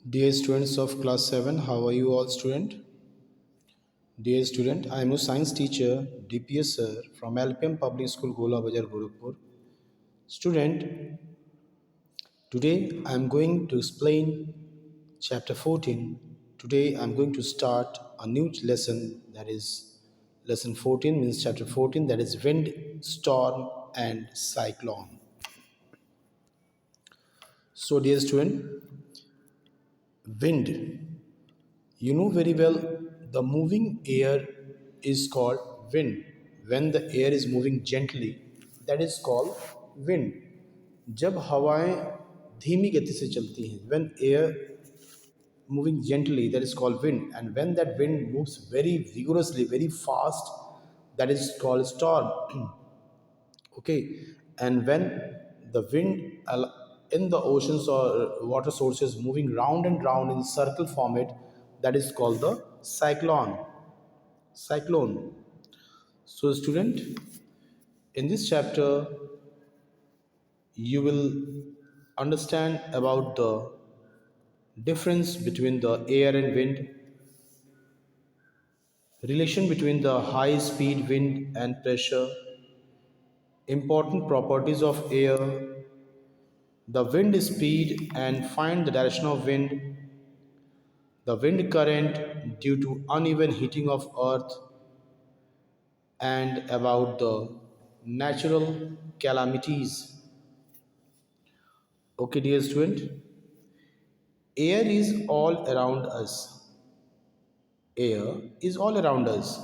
Dear students of class 7, how are you all student? Dear student, I am your science teacher DPS sir from LPM Public School Gola Bajar Gorakhpur. Student, today I am going to explain chapter 14. Today I am going to start a new lesson, that is lesson 14 means chapter 14, that is wind, storm and cyclone. So dear student, wind, you know very well, the moving air is called wind. When the air is moving gently, that is called wind. जब हवाएं धीमी गति से चलती हैं, when air moving gently, that is called wind, and when that wind moves very vigorously, very fast, that is called storm. Okay, and when the wind in the oceans or water sources moving round and round in circle format, that is called the cyclone. So student, in this chapter you will understand about the difference between the air and wind, relation between the high speed wind and pressure, important properties of air, the wind speed and find the direction of wind, the wind current due to uneven heating of earth, and about the natural calamities. Okay, dear student, air is all around us. Air is all around us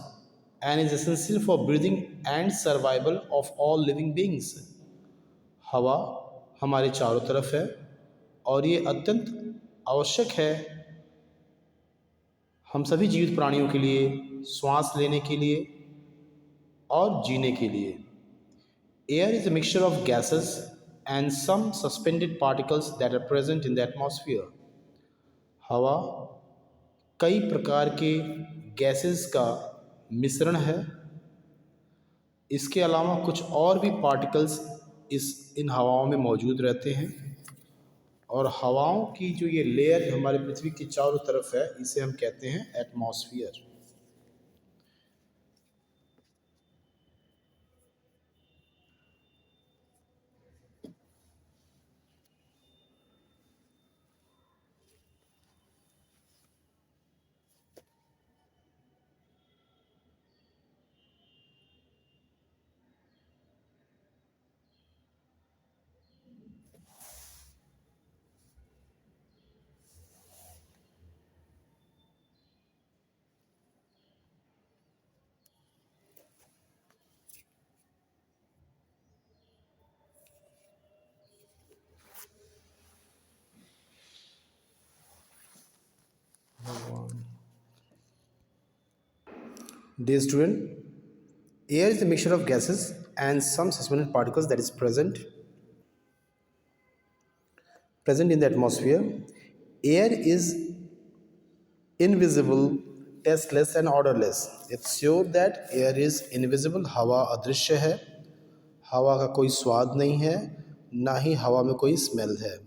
and is essential for breathing and survival of all living beings. हवा हमारे चारों तरफ है और ये अत्यंत आवश्यक है हम सभी जीवित प्राणियों के लिए, श्वास लेने के लिए और जीने के लिए. Air is a mixture of gases and some suspended particles that are present in the atmosphere. हवा कई प्रकार के गैसेस का मिश्रण है. इसके अलावा कुछ और भी पार्टिकल्स इन हवाओं में मौजूद रहते हैं और हवाओं की जो ये लेयर हमारे पृथ्वी के चारों तरफ है, इसे हम कहते हैं atmosphere. Dear student, air is a mixture of gases and some suspended particles that is present in the atmosphere. Air is invisible, tasteless and odorless. It's sure that air is invisible. हवा अदृश्य है, हवा का कोई स्वाद नहीं है, ना ही हवा में कोई स्मेल है.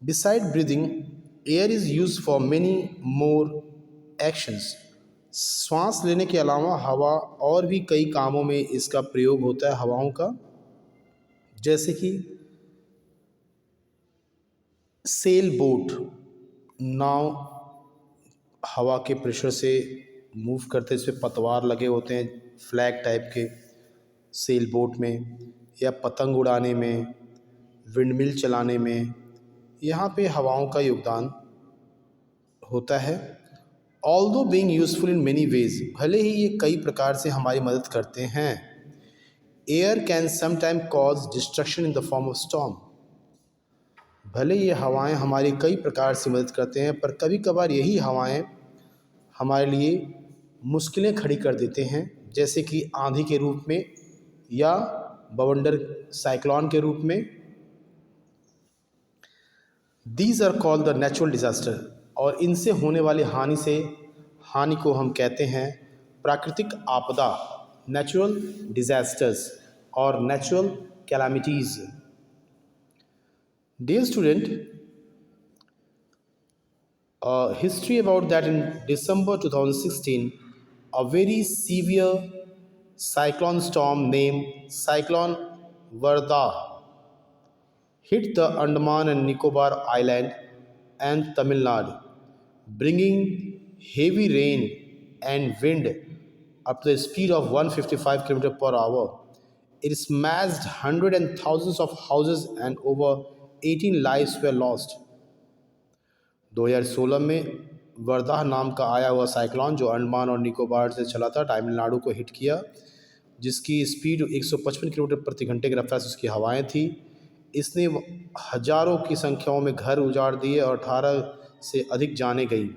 Beside breathing, air is used for many more actions. श्वास लेने के अलावा हवा और भी कई कामों में इसका प्रयोग होता है हवाओं का, जैसे कि सेल बोट, नाव हवा के प्रेशर से मूव करते, इस पर पतवार लगे होते हैं फ्लैग टाइप के सेल बोट में, या पतंग उड़ाने में, विंडमिल चलाने में, यहाँ पे हवाओं का योगदान होता है. Although being useful in many ways, भले ही ये कई प्रकार से हमारी मदद करते हैं. Air can sometime cause destruction in the form of storm, भले ये हवाएं हमारी कई प्रकार से मदद करते हैं, पर कभी कभार यही हवाएं हमारे लिए मुश्किलें खड़ी कर देते हैं, जैसे कि आंधी के रूप में या बवंडर साइक्लोन के रूप में. These are called the natural disaster, और इनसे होने वाली हानि को हम कहते हैं प्राकृतिक आपदा, नेचुरल डिज़ास्टर्स और natural calamities. Dear student, History about that in December 2016, a very severe cyclone storm named Cyclone Varda hit the Andaman and Nicobar Island and Tamil Nadu, bringing heavy rain and wind up to the speed of 155 km per hour. It smashed hundreds and thousands of houses and over 18 lives were lost. 2016 में वर्धा नाम का आया हुआ cyclone जो अंडमान और निकोबार से चला था तमिलनाडु को हिट किया, जिसकी स्पीड 155 किलोमीटर प्रति घंटे की रफ्तार से उसकी हवाएं थी। इसने हजारों की संख्याओं में घर उजाड़ दिए और 18 से अधिक जानें गई।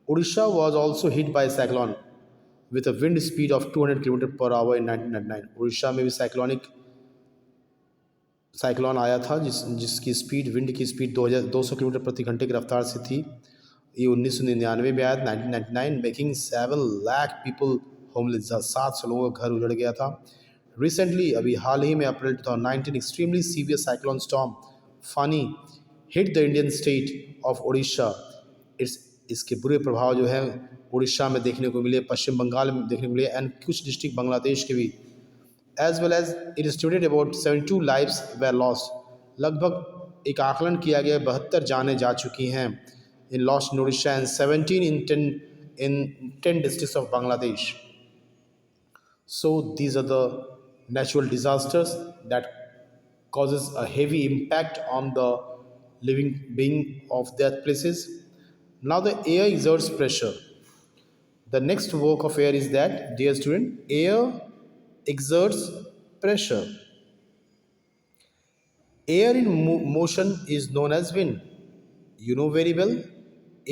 Orissa was also hit by cyclone with a wind speed of 200 kilometre per hour in 1999। Orissa में भी साइक्लोन आया था जिसकी स्पीड, विंड की स्पीड 200 किलोमीटर प्रति घंटे की रफ्तार से थी। ये 1999 में आया, 1999, मेकिंग 7 लाख पीपल होमलेस। 700 लोगों का घर उजड़ गया था। रिसेंटली, अभी हाल ही में अप्रैल 2019, extremely severe cyclone storm Fani hit the Indian state of Orissa. इसके बुरे प्रभाव जो है उड़ीसा में देखने को मिले, पश्चिम बंगाल में देखने को मिले एंड कुछ डिस्ट्रिक्ट बांग्लादेश के भी। As well as it is estimated about 72 lives were lost। लगभग एक आकलन किया गया 72 जानें जा चुकी हैं in lost in Odisha and 17 in 10 districts of Bangladesh। So these are the natural disasters that causes a heavy impact on the living being of that places। Now the air exerts pressure। The next work of air is that, dear student, air exerts pressure। Air in motion is known as wind। You know very well,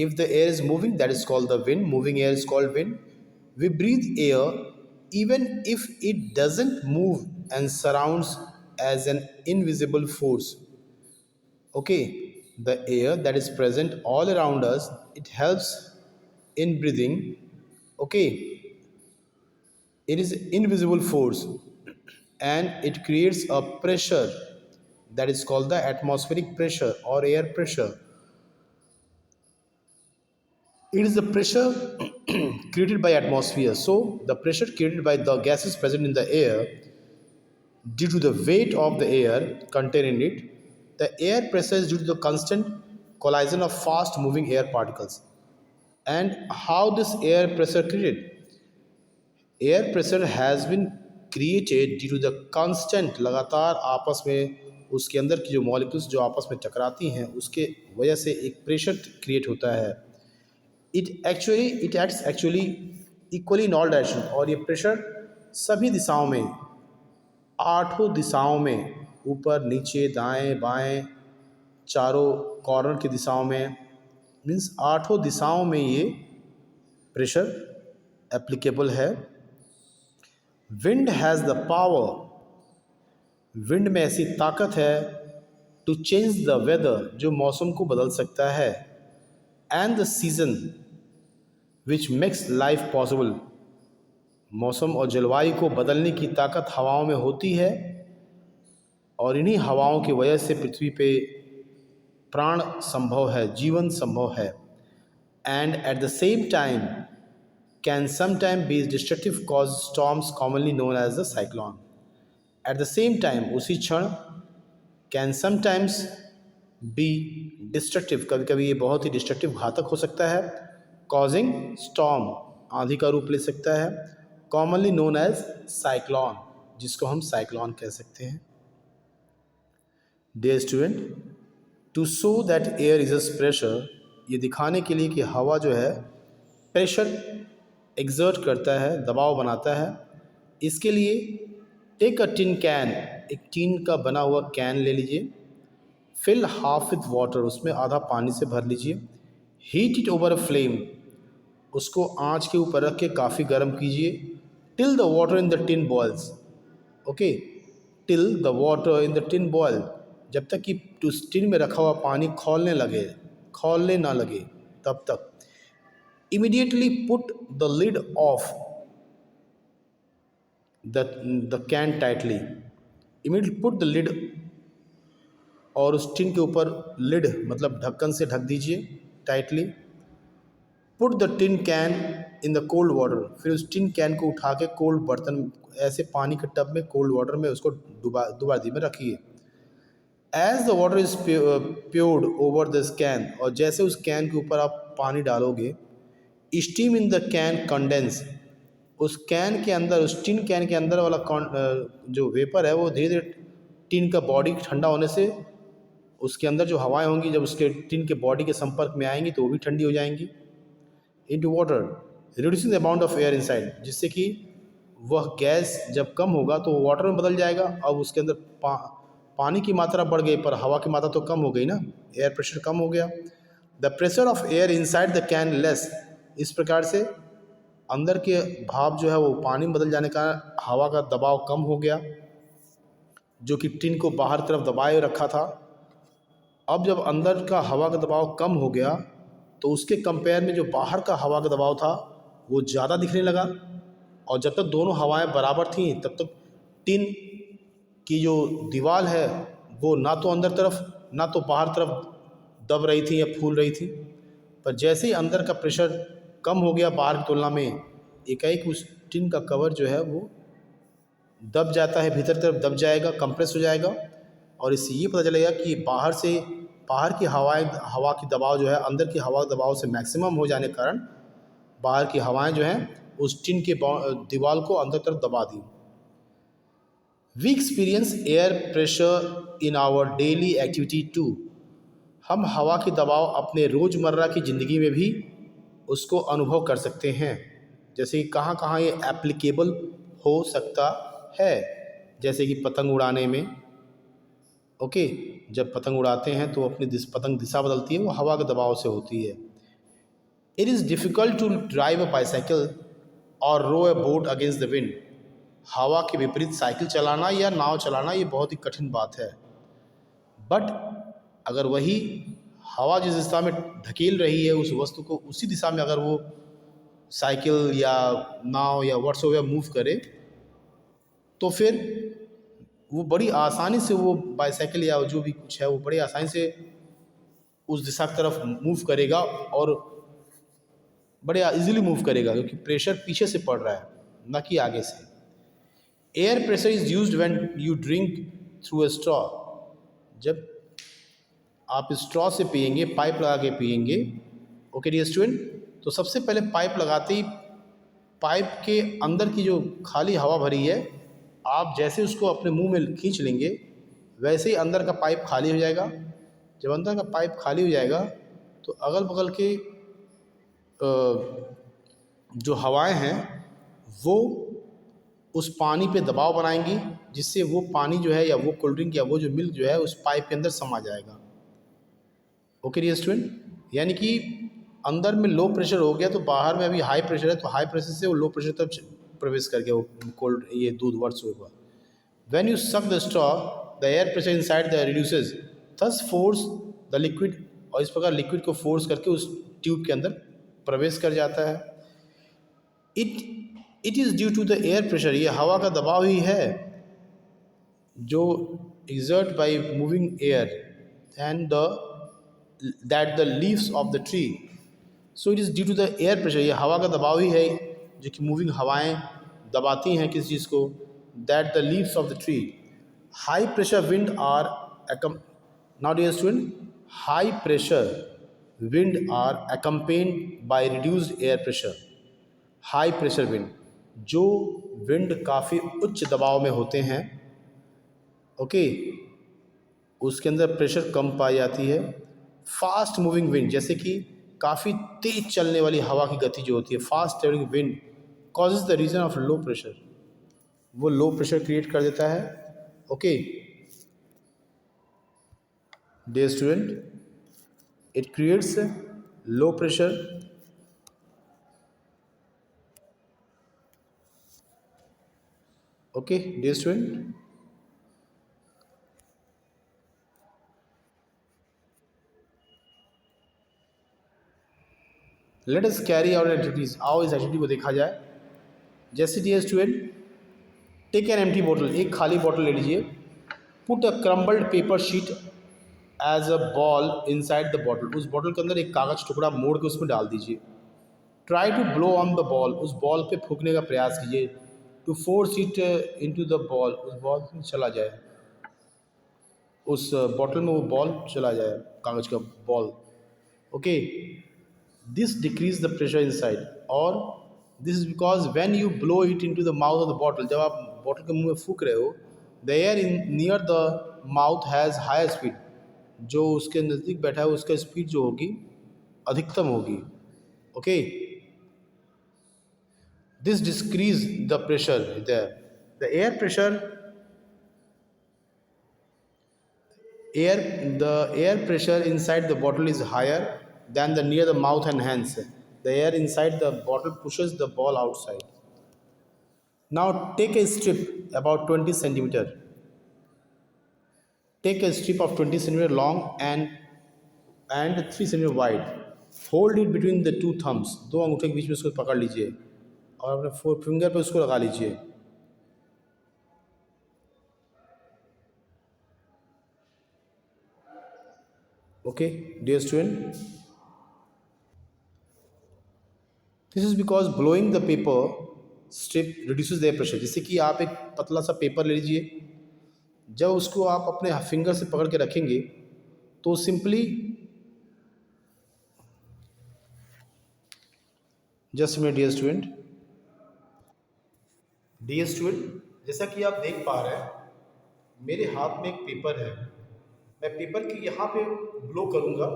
if the air is moving, that is called the wind। Moving air is called wind। We breathe air even if it doesn't move and surrounds as an invisible force। Okay, the air that is present all around us, it helps in breathing। Okay, it is invisible force and it creates a pressure that is called the atmospheric pressure or air pressure। It is the pressure created by atmosphere। So the pressure created by the gases present in the air due to the weight of the air contained in it। The air pressure is due to the constant collision of fast moving air particles। And how this air pressure created? Air pressure has been created due to the constant, लगातार आपस में उसके अंदर की जो molecules जो आपस में टकराती हैं उसके वजह से एक प्रेशर क्रिएट होता है। It acts actually equally in all direction. और ये प्रेशर सभी दिशाओं में, 8 दिशाओं में, ऊपर नीचे दाएं बाएं चारों कॉर्नर की दिशाओं में, मीन्स 8 दिशाओं में ये प्रेशर एप्लीकेबल है। Wind has the power. Wind में ऐसी ताकत है टू चेंज द वेदर, जो मौसम को बदल सकता है, and the season which makes life possible. मौसम और जलवायु को बदलने की ताकत हवाओं में होती है और इन्हीं हवाओं की वजह से पृथ्वी पे प्राण संभव है, जीवन संभव है। And at the same time can sometimes be destructive cause storms commonly known as the cyclone। At the same time, उसी क्षण can sometimes be destructive, कभी कभी ये बहुत ही डिस्ट्रक्टिव घातक हो सकता है, causing storm, आंधी का रूप ले सकता है, commonly known as cyclone, जिसको हम साइक्लोन कह सकते हैं। Dear student, to show that air exerts pressure, ये दिखाने के लिए कि हवा जो है प्रेशर एक्सर्ट करता है, दबाव बनाता है, इसके लिए टेक अ टिन कैन, एक टीन का बना हुआ कैन ले लीजिए, फिल हाफ विथ वाटर, उसमें आधा पानी से भर लीजिए, heat it over a flame, उसको आंच के ऊपर रख के काफ़ी गर्म कीजिए, till the water in the tin boils. Okay, till the water in the tin boil, जब तक कि उस टिन में रखा हुआ पानी खौलने ना लगे तब तक। Immediately put the lid off the can tightly। Immediately put the lid, और उस टिन के ऊपर लिड मतलब ढक्कन से ढक दीजिए tightly. Put the tin can in the cold water, फिर उस टिन कैन को उठा के कोल्ड बर्तन, ऐसे पानी के टब में कोल्ड वाटर में उसको डुबा दी में रखिए। As the water is poured over the can, और जैसे उस कैन के ऊपर आप पानी डालोगे, steam in the can condense, उस कैन के अंदर, उस टिन कैन के अंदर वाला जो वेपर है वो धीरे धीरे टिन का बॉडी ठंडा होने से उसके अंदर जो हवाएं होंगी जब उसके टिन के बॉडी के संपर्क में आएंगी तो वो भी ठंडी हो जाएंगी। Into water reducing the amount of air inside, जिससे कि वह गैस जब कम होगा तो वाटर में बदल जाएगा। अब उसके अंदर पानी की मात्रा बढ़ गई पर हवा की मात्रा तो कम हो गई ना, एयर प्रेशर कम हो गया। The pressure of air inside the can less, इस प्रकार से अंदर के भाप जो है वो पानी में बदल जाने का हवा का दबाव कम हो गया, जो कि टिन को बाहर तरफ दबाए रखा था। अब जब अंदर का हवा का दबाव कम हो गया तो उसके कंपेयर में जो बाहर का हवा का दबाव था वो ज़्यादा दिखने लगा, और जब तक दोनों हवाएं बराबर थीं तब तक टिन की जो दीवार है वो ना तो अंदर तरफ ना तो बाहर तरफ दब रही थी या फूल रही थी। पर जैसे ही अंदर का प्रेशर कम हो गया बाहर की तुलना में, एकाएक उस टिन का कवर जो है वो दब जाता है, भीतर तरफ दब जाएगा, कंप्रेस हो जाएगा, और इससे ये पता चलेगा कि बाहर की हवा की दबाव जो है अंदर की हवा के दबाव से मैक्सिमम हो जाने के कारण बाहर की हवाएं जो हैं उस टिन के दीवार को अंदर तरफ दबा दी। We experience air pressure in our daily activity too, हम हवा की दबाव अपने रोज़मर्रा की ज़िंदगी में भी उसको अनुभव कर सकते हैं। जैसे कि कहाँ कहाँ ये एप्लीकेबल हो सकता है, जैसे कि पतंग उड़ाने में। ओके, जब पतंग उड़ाते हैं तो अपनी पतंग दिशा बदलती है, वो हवा के दबाव से होती है। It is difficult to drive a bicycle or row a boat against the wind, हवा के विपरीत साइकिल चलाना या नाव चलाना ये बहुत ही कठिन बात है। बट अगर वही हवा जिस दिशा में धकेल रही है उस वस्तु को, उसी दिशा में अगर वो साइकिल या नाव या व्हाट्सएवर मूव करे तो फिर वो बड़ी आसानी से, वो बाईसाइकिल या जो भी कुछ है वो बड़ी आसानी से उस दिशा की तरफ मूव करेगा, और बड़े इजीली मूव करेगा क्योंकि प्रेशर पीछे से पड़ रहा है ना कि आगे से। Air pressure is used when you drink through a straw, जब आप स्ट्रॉ से पिएंगे, पाइप लगा के पिएंगे। ओके डियर स्टूडेंट, तो सबसे पहले पाइप लगाते ही पाइप के अंदर की जो खाली हवा भरी है, आप जैसे उसको अपने मुंह में खींच लेंगे वैसे ही अंदर का पाइप खाली हो जाएगा। जब अंदर का पाइप खाली हो जाएगा तो अगल बगल के जो हवाएं हैं वो उस पानी पे दबाव बनाएंगी, जिससे वो पानी जो है या वो कोल्ड ड्रिंक या वो जो मिल्क जो है उस पाइप के अंदर समा जाएगा। ओके डियर स्टूडेंट, यानी कि अंदर में लो प्रेशर हो गया तो बाहर में अभी हाई प्रेशर है, तो हाई प्रेशर से वो लो प्रेशर तक प्रवेश कर गया वो कोल्ड ये दूध वर्ष होगा। When you suck the straw the air pressure inside the reduces thus force the liquid, और इस प्रकार लिक्विड को फोर्स करके उस ट्यूब के अंदर प्रवेश कर जाता है। It is due to the air pressure, ये हवा का दबाव ही है जो exert by moving air and that the leaves of the tree, so it is due to the air pressure, ये हवा का दबाव ही है जो कि मूविंग हवाएं दबाती हैं किस चीज़ को, that the leaves of the tree, high pressure wind are now dear student, high pressure wind are accompanied by reduced air pressure, high pressure wind, जो विंड काफ़ी उच्च दबाव में होते हैं, ओके, उसके अंदर प्रेशर कम पाई जाती है। फास्ट मूविंग विंड, जैसे कि काफ़ी तेज चलने वाली हवा की गति जो होती है, fast travelling wind causes the region of low pressure, वो लो प्रेशर क्रिएट कर देता है। Okay dear student, it creates low pressure. Okay dear student, let us carry out activities, आओ इस एक्टिविटी को देखा जाए। जैसे dear student, take an empty बोतल, एक खाली बोतल ले लीजिए, put a crumbled paper sheet as a ball inside the bottle, उस बॉटल के अंदर एक कागज़ टुकड़ा मोड़ के उसमें डाल दीजिए। Try to blow on the ball, उस बॉल पे फूंकने का प्रयास कीजिए। To force it into the ball, उस बॉल में चला जाए, उस बॉटल में वो बॉल चला जाए, कागज़ का ball. Okay, this decrease the pressure inside, और this is because when you blow it into the mouth of the bottle, जब आप बॉटल के मुंह में फूंक रहे हो, the air in near the mouth has higher speed, जो उसके नज़दीक बैठा है उसका स्पीड जो होगी अधिकतम होगी। Okay, this decrease the pressure there, the air pressure the air pressure inside the bottle is higher than the near the mouth and hands. The air inside the bottle pushes the ball outside. Now take a strip about 20 centimeter. Take a strip of 20 centimeter long and 3 centimeter wide. Hold it between the two thumbs. दो अंगूठे के बीच में उसको पकड़ लीजिए और अपने four finger पे उसको लगा लीजिए। Okay, dear student, this is because blowing the paper strip reduces the pressure. जैसे कि आप एक पतला सा पेपर ले लीजिए, जब उसको आप अपने फिंगर से पकड़ के रखेंगे तो simply just minute dear student, जैसा कि आप देख पा रहे हैं मेरे हाथ में एक पेपर है। मैं पेपर के यहाँ पे ब्लो करूँगा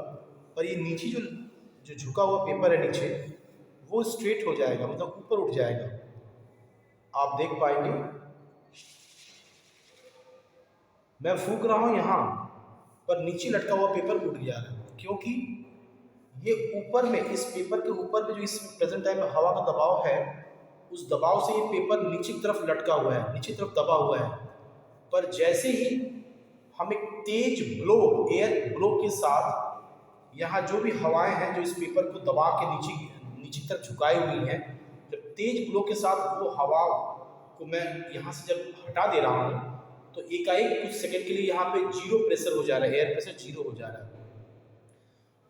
और ये नीचे जो जो झुका हुआ पेपर है नीचे, वो स्ट्रेट हो जाएगा, मतलब ऊपर उठ जाएगा। आप देख पाएंगे मैं फूंक रहा हूँ यहाँ पर नीचे लटका हुआ पेपर उठ जा रहा है, क्योंकि ये ऊपर में, इस पेपर के ऊपर में जो इस प्रेजेंट टाइम में हवा का दबाव है, उस दबाव से ये पेपर नीचे की तरफ लटका हुआ है, नीचे की तरफ दबा हुआ है। पर जैसे ही हम एक तेज ब्लो, एयर ब्लो के साथ यहाँ जो भी हवाएं हैं जो इस पेपर को दबा के नीचे तरफ झुकाई हुई हैं, जब तेज ब्लो के साथ वो हवा को मैं यहाँ से जब हटा दे रहा हूँ तो एकाएक कुछ सेकंड के लिए यहाँ पे जीरो प्रेशर हो जा रहा है, एयर प्रेशर जीरो हो जा रहा है।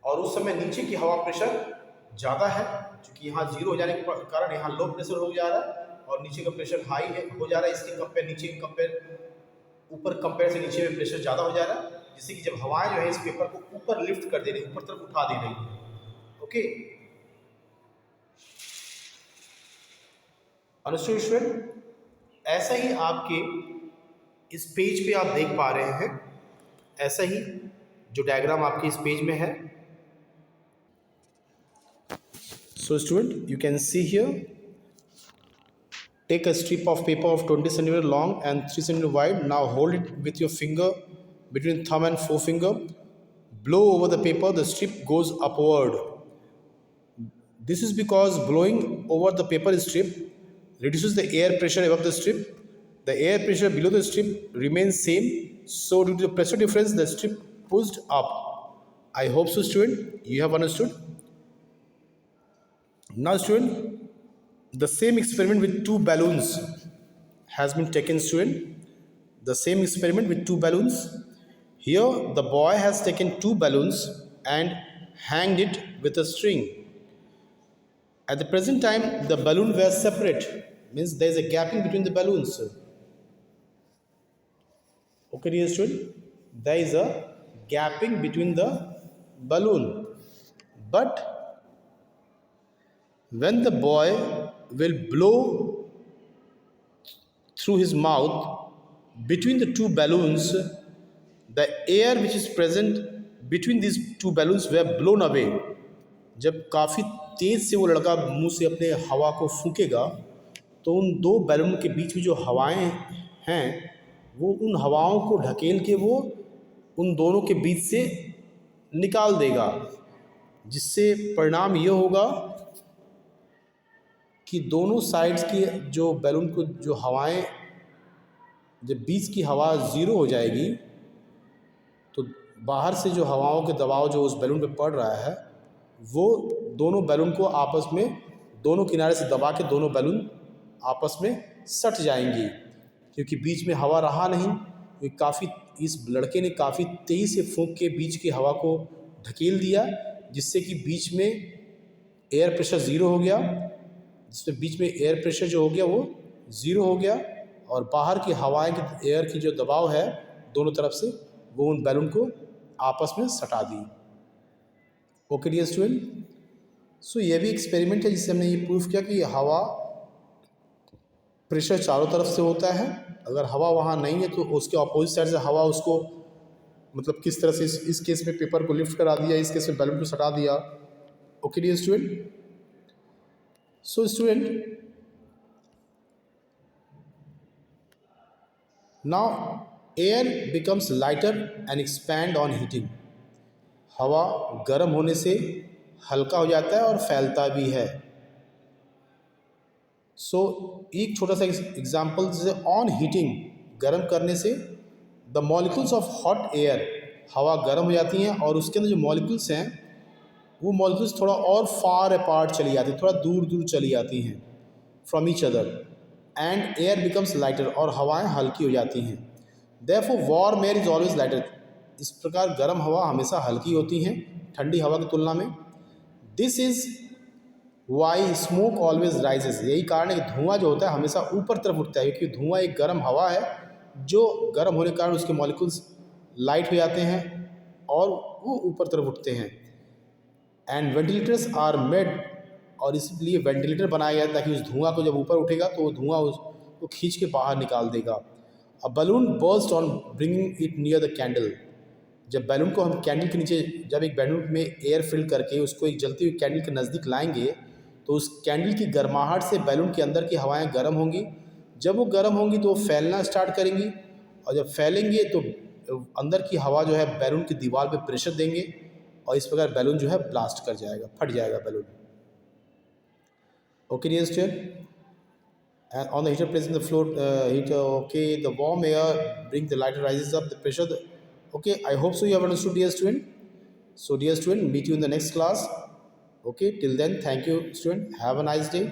और उस समय नीचे की हवा प्रेशर ज़्यादा है, क्योंकि यहाँ जीरो हो जाने के कारण यहाँ लो प्रेशर हो जा रहा है और नीचे का प्रेशर हाई हो जा रहा है। इसके कंपेयर नीचे ऊपर कंपेयर से नीचे में प्रेशर ज़्यादा हो जा रहा है, जिससे कि जब हवाएं जो है इस पेपर को ऊपर लिफ्ट कर दे रही, ऊपर तरफ उठा दे रही। Okay, understood student? ऐसा ही आपके इस पेज पे आप देख पा रहे हैं, ऐसा ही जो डायग्राम आपके इस पेज में है। So student, you can see here, take a strip of paper of 20 centimeter long and 3 centimeter wide. Now hold it with your finger between thumb and forefinger. Blow over the paper, the strip goes upward. This is because blowing over the paper strip reduces the air pressure above the strip. The air pressure below the strip remains same. So due to the pressure difference, the strip pushed up. I hope so, student, you have understood. Now, student, the same experiment with two balloons has been taken, student. The same experiment with two balloons. Here the boy has taken two balloons and hanged it with a string. At the present time the balloon were separate, means there is a gapping between the balloons. Okay, dear student, there is a gapping between the balloon, but when the boy will blow through his mouth between the two balloons, the air which is present between these two balloons were blown away. जब काफ़ी तेज़ से वो लड़का मुंह से अपने हवा को फूंकेगा तो उन दो बैलून के बीच में जो हवाएं हैं वो उन हवाओं को ढकेल के वो उन दोनों के बीच से निकाल देगा, जिससे परिणाम ये होगा कि दोनों साइड्स की जो बैलून को जो हवाएं, जब बीच की हवा ज़ीरो हो जाएगी तो बाहर से जो हवाओं के दबाव जो उस बैलून पे पड़ रहा है वो दोनों बैलून को आपस में दोनों किनारे से दबा के दोनों बैलून आपस में सट जाएंगी, क्योंकि बीच में हवा रहा नहीं। काफ़ी इस लड़के ने काफ़ी तेज़ी से फूंक के बीच की हवा को ढकेल दिया, जिससे कि बीच में एयर प्रेशर ज़ीरो हो गया, जिसमें बीच में एयर प्रेशर जो हो गया वो ज़ीरो हो गया, और बाहर की हवाएं की एयर की जो दबाव है दोनों तरफ से वो उन बैलून को आपस में सटा दी। ओके डियर स्टूडेंट, सो ये भी एक्सपेरिमेंट है जिससे हमने ये प्रूफ किया कि हवा प्रेशर चारों तरफ से होता है। अगर हवा वहाँ नहीं है तो उसके अपोजिट साइड से हवा उसको मतलब किस तरह से इस केस में पेपर को लिफ्ट करा दिया, इस केस में बैलून को सटा दिया। Okay dear student, so student now air becomes lighter and expand on heating. हवा गर्म होने से हल्का हो जाता है और फैलता भी है। सो एक छोटा सा एग्जाम्पल, जैसे ऑन हीटिंग, गर्म करने से the molecules of hot air, हवा गर्म हो जाती हैं और उसके अंदर जो मॉलिक्यूल्स हैं वो मॉलिक्यूल्स थोड़ा और फार अपार्ट चली जाती हैं, थोड़ा दूर दूर चली जाती हैं from each other, and air becomes lighter, और हवाएं हल्की हो जाती हैं। Therefore warm air is always lighter, इस प्रकार गर्म हवा हमेशा हल्की होती हैं ठंडी हवा की तुलना में। This is why smoke always rises, यही कारण है कि धुआं जो होता है हमेशा ऊपर तरफ उठता है, क्योंकि धुआं एक गर्म हवा है जो गर्म होने के कारण उसके मॉलिक्यूल्स लाइट हो जाते हैं और वो ऊपर तरफ उठते हैं। एंड वेंटिलेटर्स आर मेड, और इसलिए वेंटिलेटर बनाया गया ताकि उस धुआं को जब ऊपर उठेगा तो वो धुआं उसको खींच के बाहर निकाल देगा। A balloon burst on bringing it near the candle, जब बैलून को हम कैंडल के नीचे, जब एक बैलून में एयर फिल करके उसको एक जलती हुई कैंडल के नज़दीक लाएंगे तो उस कैंडल की गर्माहट से बैलून के अंदर की हवाएं गर्म होंगी। जब वो गर्म होंगी तो वो फैलना स्टार्ट करेंगी, और जब फैलेंगे तो अंदर की हवा जो है बैलून की दीवार पे प्रेशर देंगे और इस प्रकार बैलून जो है ब्लास्ट कर जाएगा, फट जाएगा balloon. Okay dear student, and on the heater placed in the floor heater, okay, the warm air bring the lighter, rises up the pressure, okay, I hope so you have understood dear student. So dear student, meet you in the next class. Okay, till then, thank you student, have a nice day.